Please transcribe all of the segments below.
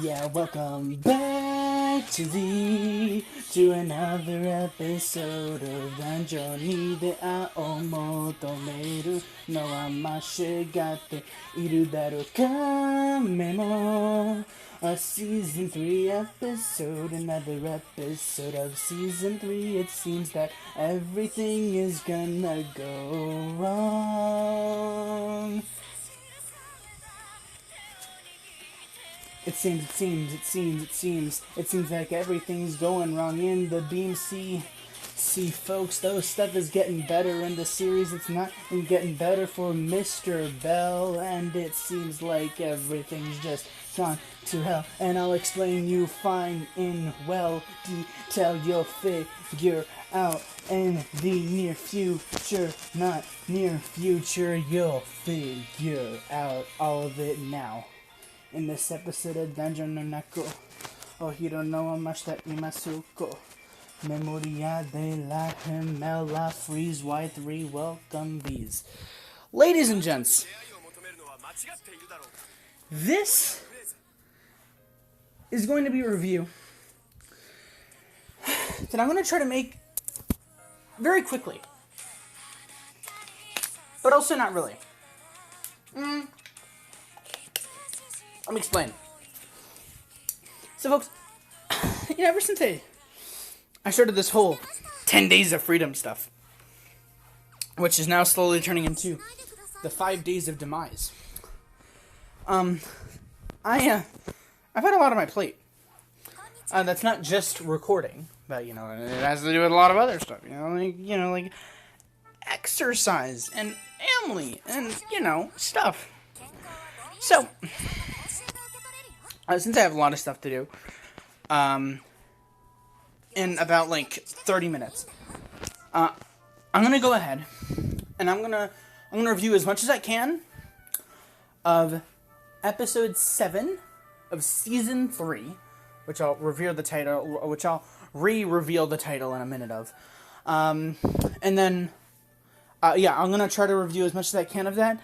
Yeah, welcome back to another episode of Danjo ni de a o motomeru no wa mashigate iru daru kame mo. A season 3 episode, another episode of season 3. It seems that everything is gonna go wrong. It seems like everything's going wrong in the Beam C. See, folks, though stuff is getting better in the series, it's not getting better for Mr. Bell, and it seems like everything's just gone to hell. And I'll explain you fine in well detail. You'll figure out in the near future, not near future. You'll figure out all of it now. In this episode of Danjo no Nako, Ohiro no Amashita Imasuko, Memoria de la Gemela Freeze Y3, welcome these. Ladies and gents, this is going to be a review that I'm going to try to make very quickly, but also not really. Let me explain. So, folks, ever since I started this whole 10 days of freedom stuff, which is now slowly turning into the 5 days of demise, I've had a lot on my plate. That's not just recording, but, it has to do with a lot of other stuff, like exercise and family and, stuff. So, since I have a lot of stuff to do, in about 30 minutes, I'm gonna go ahead and I'm gonna review as much as I can of episode 7 of season 3, which I'll reveal the title, which I'll re-reveal the title in a minute of, and then I'm gonna try to review as much as I can of that,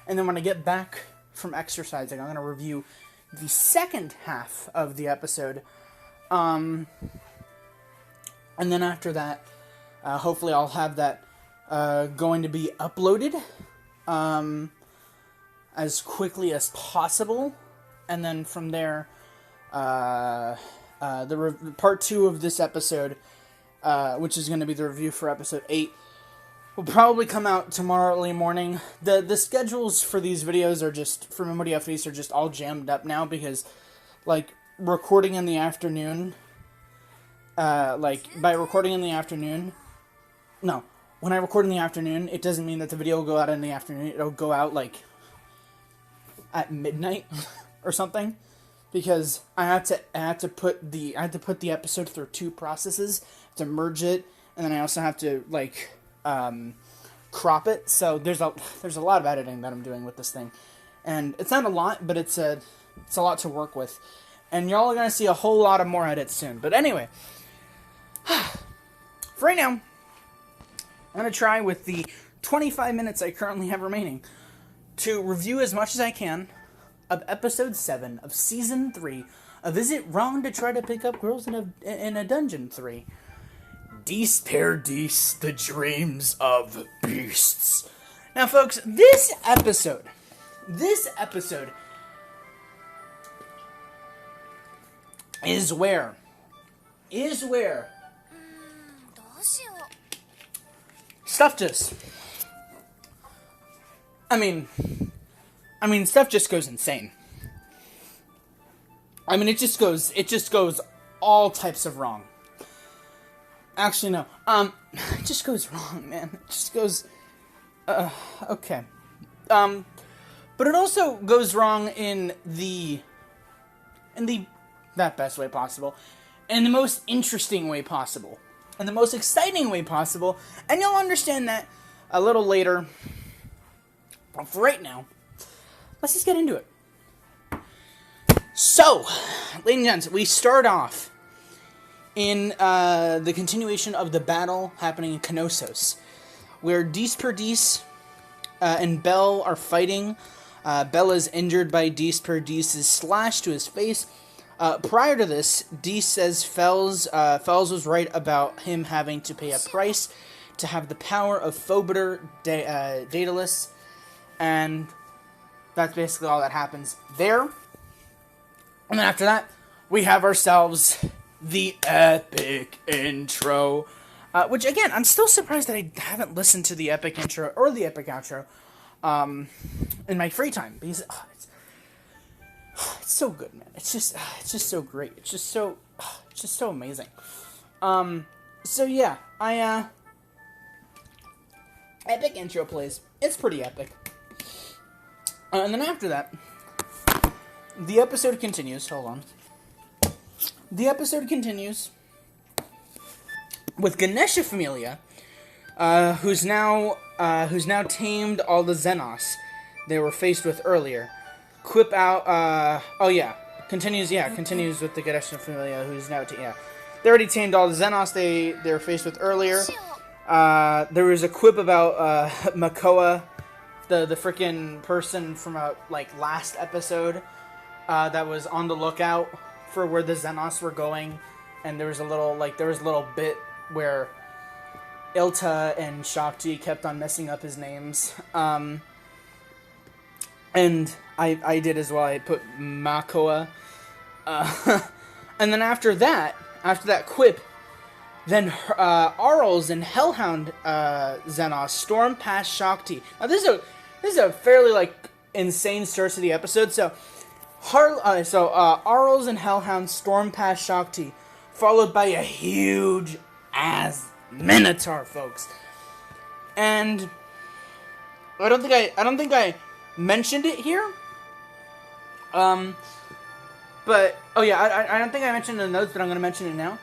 and then when I get back from exercising, I'm gonna review the second half of the episode, and then after that, hopefully I'll have that going to be uploaded as quickly as possible, and then from there, the part 2 of this episode, which is going to be the review for episode 8, will probably come out tomorrow early morning. The schedules for these videos are just, for Memoria Freese, are just all jammed up now because, recording in the afternoon, by recording in the afternoon, no, when I record in the afternoon, it doesn't mean that the video will go out in the afternoon. It'll go out, at midnight or something, because I had to put the episode through 2 processes to merge it, and then I also have to, crop it, so there's a lot of editing that I'm doing with this thing, and it's not a lot, but it's a lot to work with, and y'all are gonna see a whole lot of more edits soon. But anyway, for right now, I'm gonna try with the 25 minutes I currently have remaining to review as much as I can of episode 7 of season 3 of Is It Wrong to Try to Pick Up Girls in a Dungeon 3? Dix Perdix, the Dreams of Beasts. Now, folks, this episode is where stuff just, stuff just goes insane. It just goes all types of wrong. Actually, no. It just goes wrong, man. It just goes, okay. But it also goes wrong in that best way possible, in the most interesting way possible, and the most exciting way possible, and you'll understand that a little later. But for right now, let's just get into it. So, ladies and gents, we start off in the continuation of the battle happening in Knossos, where Dix Perdix and Bell are fighting. Bell is injured by Dix Perdix's slash to his face. Prior to this, Dix says Fells was right about him having to pay a price to have the power of Phobiter Daedalus, and that's basically all that happens there. And then after that, we have ourselves the epic intro, which again, I'm still surprised that I haven't listened to the epic intro or the epic outro in my free time, because it's so good, man. It's just so great. It's just so amazing. So yeah, epic intro plays. It's pretty epic. And then after that, the episode continues. Hold on. The episode continues with Ganesha Familia, who's now tamed all the Xenos they were faced with earlier. Quip out. Continues with the Ganesha Familia, who's now they already tamed all the Xenos they were faced with earlier. There was a quip about Makoa, the freaking person from last episode that was on the lookout for where the Xenos were going, and there was a little bit where Ilta and Shakti kept on messing up his names. And I did as well. I put Makoa. And then after that quip, then Arls and Hellhound Xenos storm past Shakti. Now this is a fairly insane start to the episode. So Arls and Hellhound storm past Shakti, followed by a huge ass Minotaur, folks. And I don't think I mentioned it here. But I don't think I mentioned it in the notes, but I'm gonna mention it now.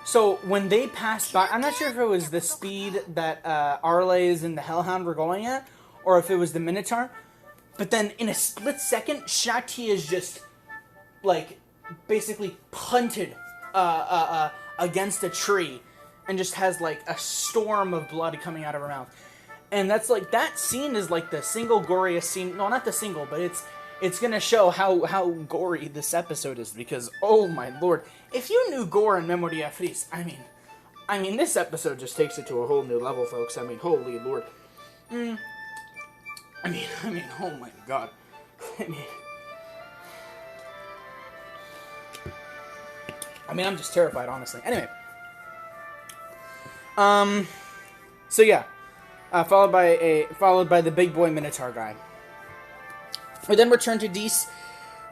So when they passed by, I'm not sure if it was the speed that Arles and the Hellhound were going at, or if it was the Minotaur. But then in a split second, Shakti is just basically punted against a tree, and just has a storm of blood coming out of her mouth. And that's that scene is the single goriest scene. No, not the single, but it's gonna show how gory this episode is, because oh my lord, if you knew gore in Memoria Freese, I mean this episode just takes it to a whole new level, folks. I mean, holy lord. I mean, oh my god. I'm just terrified, honestly. Anyway. So yeah. Followed by the big boy Minotaur guy. We then return to Dix,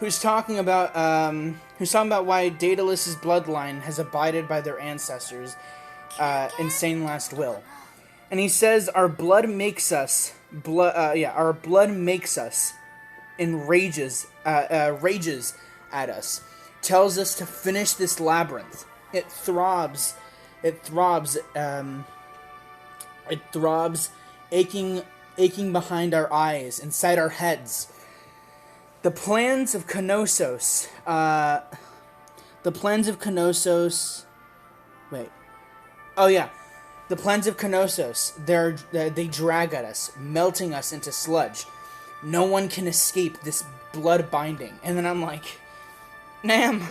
who's talking about why Daedalus's bloodline has abided by their ancestors' insane last will, and he says our blood makes us rages at us, tells us to finish this labyrinth. It throbs, aching behind our eyes, inside our heads. The plans of Knossos. The plans of Knossos. They drag at us, melting us into sludge. No one can escape this blood binding. And then I'm like, Nam.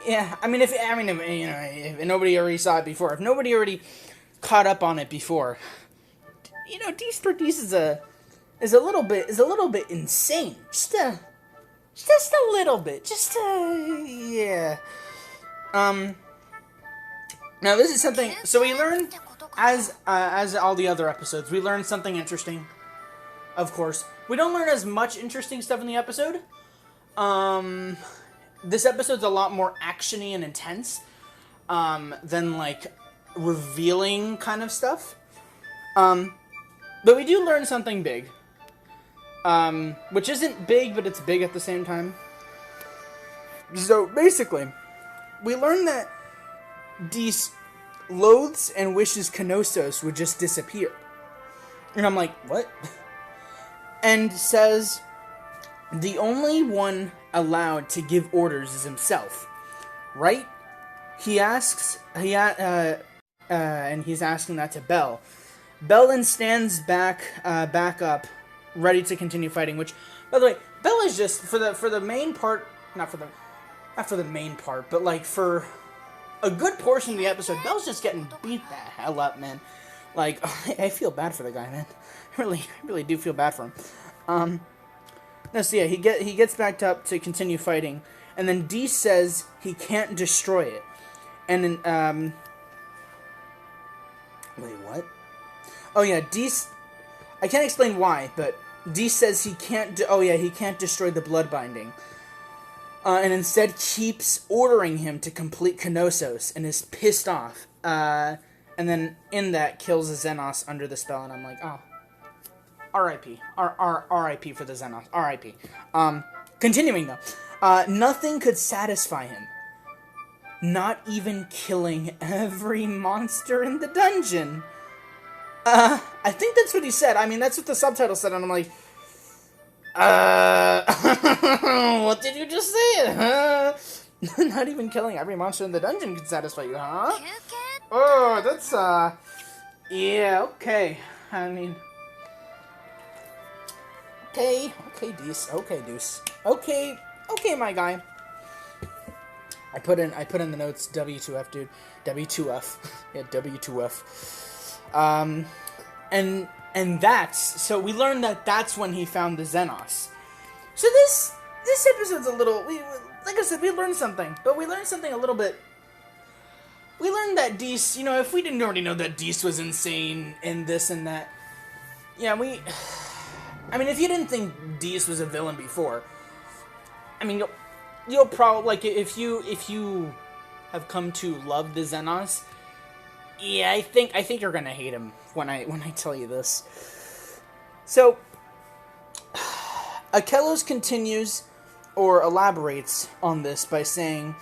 Yeah, if nobody already saw it before, if nobody already caught up on it before, Dix Perdix is a little bit insane. Just a little bit. Yeah. Now this is something. So we learned, as all the other episodes, we learned something interesting. Of course, we don't learn as much interesting stuff in the episode. This episode's a lot more actiony and intense than revealing kind of stuff. But we do learn something big. Which isn't big, but it's big at the same time. So, basically, we learn that Dix loathes and wishes Knossos would just disappear. And I'm like, what? And says, the only one allowed to give orders is himself. Right? He asks, and he's asking that to Bell. Bell then stands back up, ready to continue fighting, which, by the way, Bell is just, for the main part, not for the, not for the main part, but like for a good portion of the episode, Bell's just getting beat the hell up, man. Like, I feel bad for the guy, man. I really do feel bad for him. No, so yeah, he gets backed up to continue fighting, and then Dix says he can't destroy it. And then, wait, what? Oh yeah, Dix, I can't explain why, but Dix says he can't, he can't destroy the blood binding. And instead keeps ordering him to complete Knossos, and is pissed off. And then, in that, kills the Xenos under the spell, and I'm like, oh. R.I.P. R.I.P. for the Xenos. R.I.P. Continuing, though. Nothing could satisfy him. Not even killing every monster in the dungeon. I think that's what he said. I mean, that's what the subtitle said, and I'm like, what did you just say? Not even killing every monster in the dungeon could satisfy you, huh? Oh, that's, yeah, okay. I mean, okay, Deuce. Okay, my guy. I put in the notes W2F, dude. W2F. Yeah, W2F. And that's, so we learned that that's when he found the Xenos. So this episode's a little, like I said, we learned something, but we learned something a little bit. We learned that Dix, if we didn't already know that Dix was insane and this and that, yeah, I mean, if you didn't think Dix was a villain before, I mean, you'll probably, like, if you have come to love the Xenos, yeah, I think you're gonna hate him when I tell you this. So, Akelos continues, or elaborates on this by saying,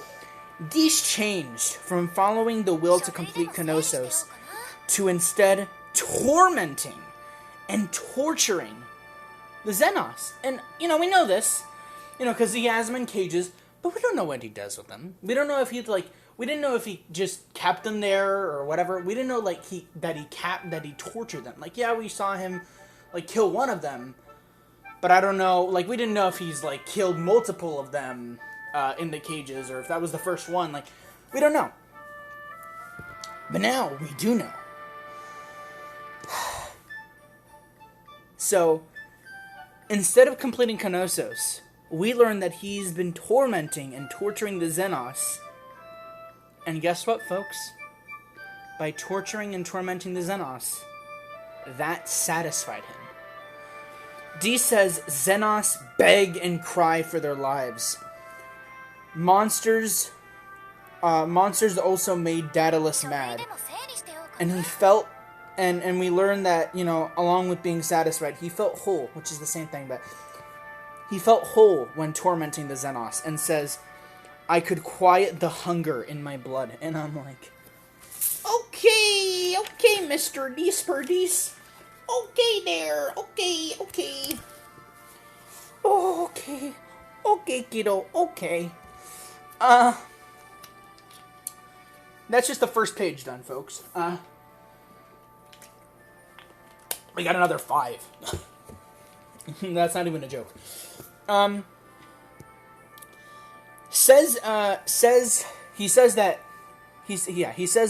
Dix changed from following the will to complete Knossos to instead tormenting and torturing the Xenos. And, we know this, because he has them in cages, but we don't know what he does with them. We don't know if we didn't know if he just kept them there or whatever. We didn't know, that he tortured them. Like, yeah, we saw him, kill one of them, but I don't know, we didn't know if he's, killed multiple of them in the cages, or if that was the first one. We don't know. But now, we do know. So, instead of completing Knossos, we learn that he's been tormenting and torturing the Xenos. And guess what, folks? By torturing and tormenting the Xenos, that satisfied him. Dix says Xenos beg and cry for their lives. Monsters also made Daedalus mad. And he felt, and we learned that, along with being satisfied, he felt whole, which is the same thing, but he felt whole when tormenting the Xenos, and says, I could quiet the hunger in my blood. And I'm like, okay, Mr. Dix Perdix. Okay there, okay. Okay, kiddo, okay. That's just the first page done, folks. We got another 5. That's not even a joke. He says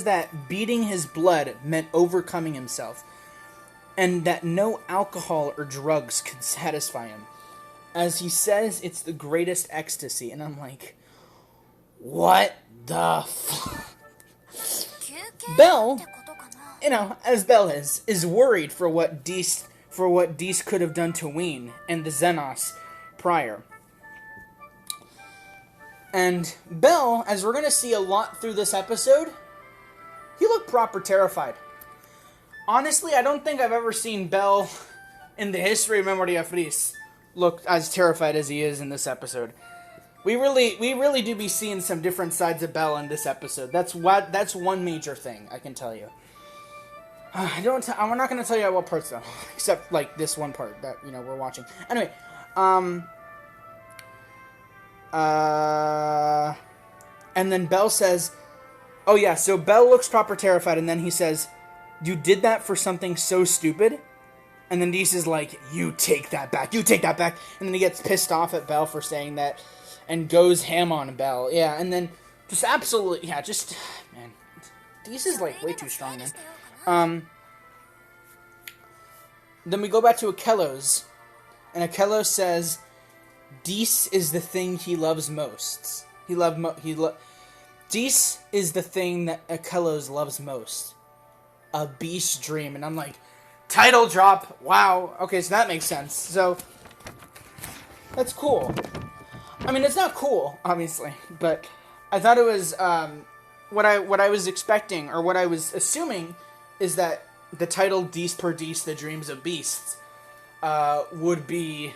that beating his blood meant overcoming himself, and that no alcohol or drugs could satisfy him. As he says, it's the greatest ecstasy, and I'm like, what the fuck? Bell, as Bell is worried for what Dix could have done to Ween and the Xenos prior. And Bell, as we're going to see a lot through this episode, he looked proper terrified. Honestly, I don't think I've ever seen Bell in the history of Memoria Freese look as terrified as he is in this episode. We really do be seeing some different sides of Bell in this episode. That's one major thing I can tell you. I'm not going to tell you what parts though, except this one part that we're watching. Anyway, and then Bell says, oh yeah, so Bell looks proper terrified, and then he says, you did that for something so stupid? And then Dix is like, you take that back. And then he gets pissed off at Bell for saying that. and goes ham on Belle. Yeah, and then just absolutely, yeah, just, man, Dix is like way too strong, man. Then we go back to Akelos, and Akelos says, Dix is the thing he loves most. Dix is the thing that Akelos loves most. A beast dream. And I'm like, title drop. Wow. Okay, so that makes sense. So, that's cool. I mean, it's not cool, obviously, but I thought it was, what I was expecting, or what I was assuming, is that the title Dix Perdix, The Dreams of Beasts, would be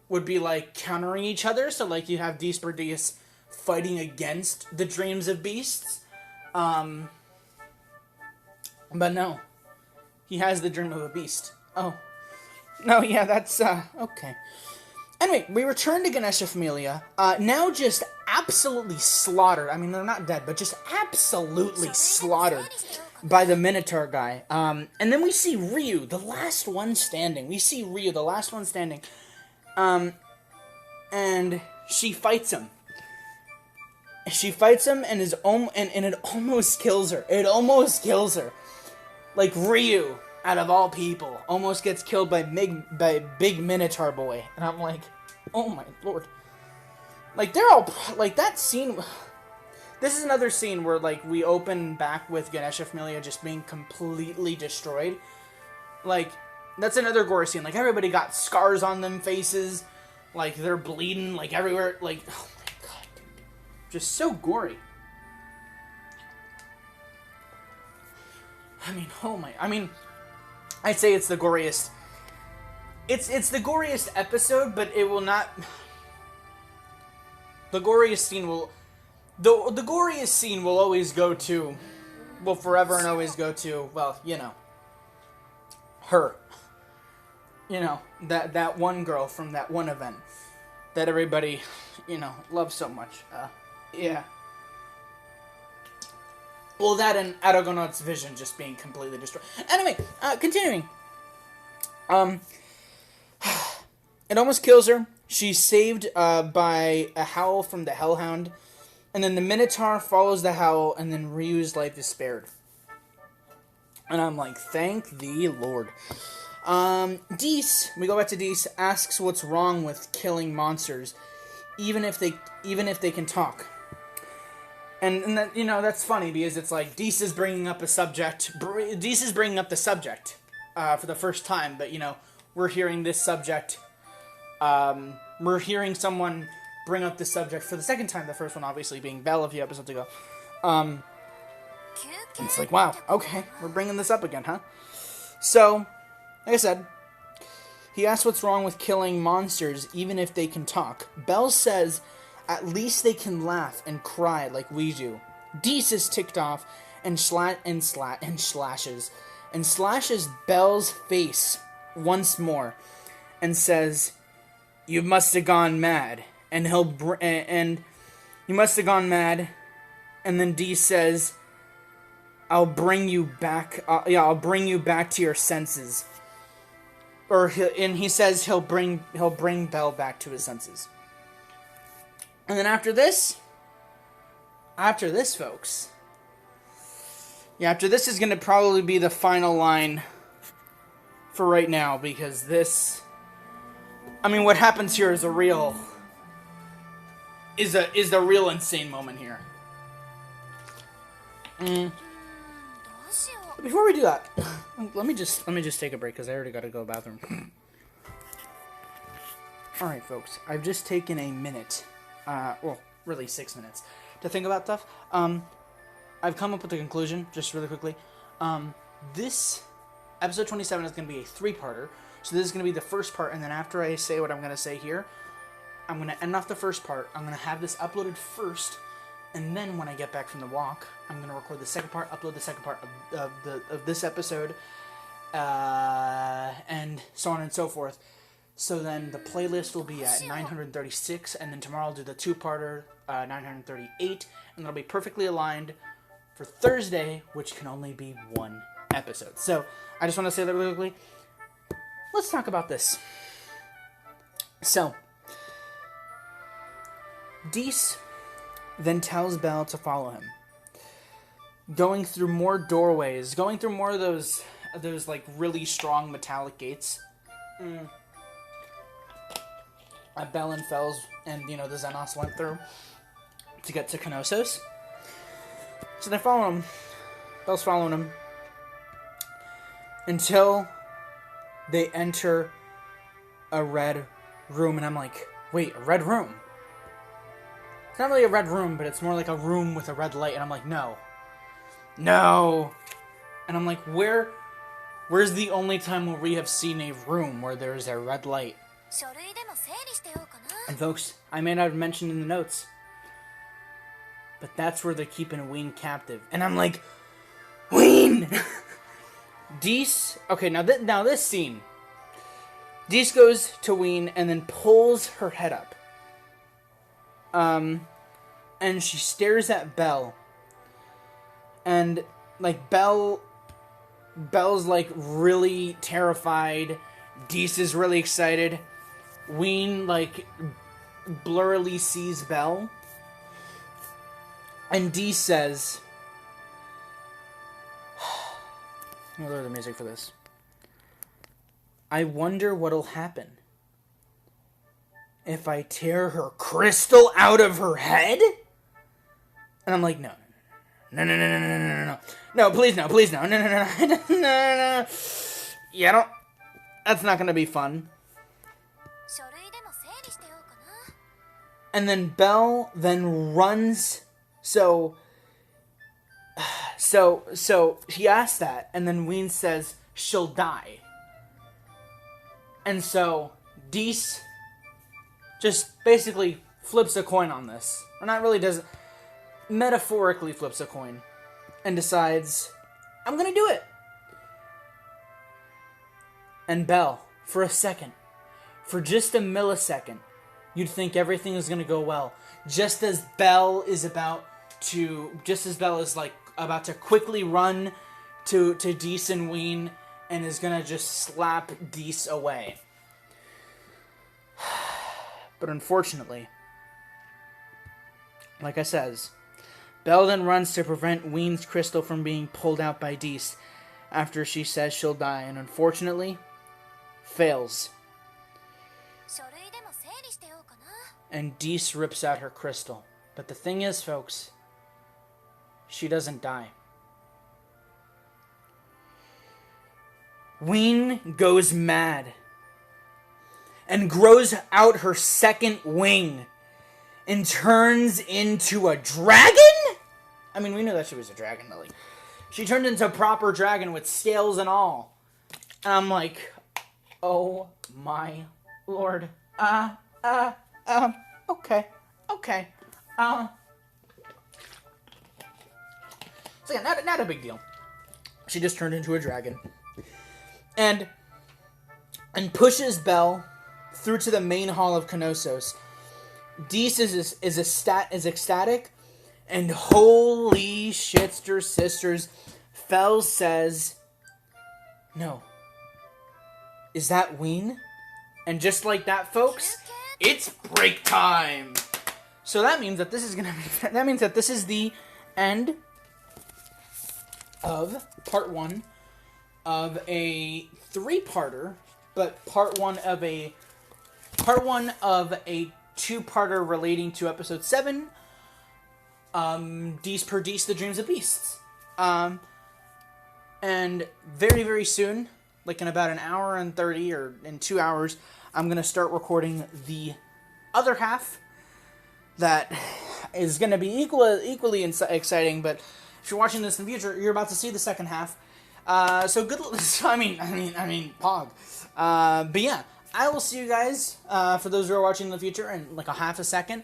like countering each other. So like you have Dix Perdix fighting against the Dreams of Beasts. But no. He has the dream of a beast. Oh. No, yeah, that's, okay. Anyway, we return to Ganesha Familia, now just absolutely slaughtered. I mean, they're not dead, but just absolutely slaughtered by the Minotaur guy. And then we see Ryu, the last one standing. And she fights him. And it almost kills her. Like Ryu, out of all people, almost gets killed by big Minotaur boy. And I'm like, oh my lord. Like, they're all, like, that scene, this is another scene where, like, we open back with Ganesha Familia just being completely destroyed. Like, that's another gore scene. Like, everybody got scars on them faces. Like, they're bleeding, like, everywhere. Like, oh my god, dude. Just so gory. I'd say it's the goriest. It's the goriest episode, but it will not. The goriest scene will. The goriest scene will always go to. Will forever and always go to. Well, you know. Her. You know, that one girl from that one event that everybody, you know, loves so much. Yeah. Well, that and Aragonaut's vision just being completely destroyed. Anyway, continuing. It almost kills her. She's saved by a howl from the Hellhound. And then the Minotaur follows the howl, and then Ryu's life is spared. And I'm like, thank the Lord. Dix, we go back to Dix, asks what's wrong with killing monsters, even if they can talk. And that, you know, that's funny, because it's like, Dix is bringing up the subject for the first time, but, you know, we're hearing this subject, we're hearing someone bring up this subject for the second time, the first one obviously being Belle a few episodes ago. It's like, wow, okay, we're bringing this up again, huh? So, like I said, he asks what's wrong with killing monsters, even if they can talk. Belle says, at least they can laugh and cry like we do. Dix is ticked off and slashes Belle's face once more and says, "You must have gone mad." And you must have gone mad. And then Dix says, "I'll bring you back. I'll bring you back to your senses." And he says he'll bring Belle back to his senses. And then after this, folks. Yeah, after this is going to probably be the final line for right now, because this, I mean, what happens here is a real insane moment here. Before we do that, let me just take a break, because I already got to go to the bathroom. Alright, folks, I've just taken a minute, well, really 6 minutes, to think about stuff. I've come up with a conclusion, just really quickly. This episode 27 is going to be a 3-parter, so this is going to be the first part, and then after I say what I'm going to say here, I'm going to end off the first part. I'm going to have this uploaded first, and then when I get back from the walk, I'm going to record the second part, upload the second part of this episode, and so on and so forth. So then the playlist will be at 936, and then tomorrow I'll do the 2-parter, 938, and it'll be perfectly aligned for Thursday, which can only be 1 episode. So I just want to say that really quickly. Let's talk about this. So, Dix then tells Belle to follow him, going through more doorways, going through more of those like really strong metallic gates. That Belle and Fells and the Xenos went through to get to Knossos. So they follow him. Belle's following him until they enter a red room, and I'm like, wait, a red room? It's not really a red room, but it's more like a room with a red light, and I'm like, no. And I'm like, where's the only time where we have seen a room where there's a red light? And folks, I may not have mentioned in the notes, but that's where they're keeping Ween captive. And I'm like, Ween! Dix, okay, now this scene. Dix goes to Ween and then pulls her head up. And she stares at Belle. And, like, Belle's, like, really terrified. Dix is really excited. Ween, like, blurrily sees Belle. And Dix says... I'm gonna lower the music for this. I wonder what'll happen if I tear her crystal out of her head? And I'm like, no. No, please no. No. Yeah, that's not gonna be fun. And then Belle then runs, so he asks that, and then Ween says she'll die. And so Dix just basically flips a coin on this. Or not really does, metaphorically flips a coin. And decides, I'm gonna do it. And Belle, for a second, for just a millisecond, you'd think everything is gonna go well. Just as Belle is about to quickly run to Dix and Ween and is gonna just slap Dix away. But unfortunately, like I says, Belle then runs to prevent Ween's crystal from being pulled out by Dix after she says she'll die, and unfortunately, fails. And Dix rips out her crystal. But the thing is, folks, she doesn't die. Ween goes mad and grows out her second wing and turns into a dragon? I mean, we knew that she was a dragon, but like, she turned into a proper dragon with scales and all. And I'm like, oh my lord. Okay. So yeah, not a big deal. She just turned into a dragon. And pushes Belle through to the main hall of Knossos. Dix is ecstatic, and holy shitster sisters, Fells says, "No, is that Ween?" And just like that, folks, it's break time. So that means that this is the end of part 1 of a 3-parter, but part one of a 2-parter relating to episode 7, Dix Perdix, The Dreams of Beasts. And very, very soon, like in about an hour and 30 or in 2 hours, I'm going to start recording the other half that is going to be equally exciting, but if you're watching this in the future, you're about to see the second half. So good. I mean, Pog. But yeah, I will see you guys. For those who are watching in the future, in like a half a second,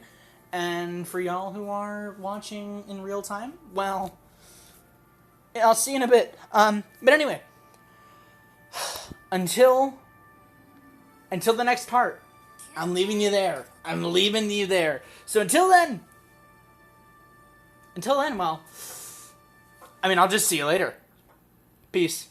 and for y'all who are watching in real time, well, I'll see you in a bit. But anyway, until the next part, I'm leaving you there. So until then, well, I mean, I'll just see you later. Peace.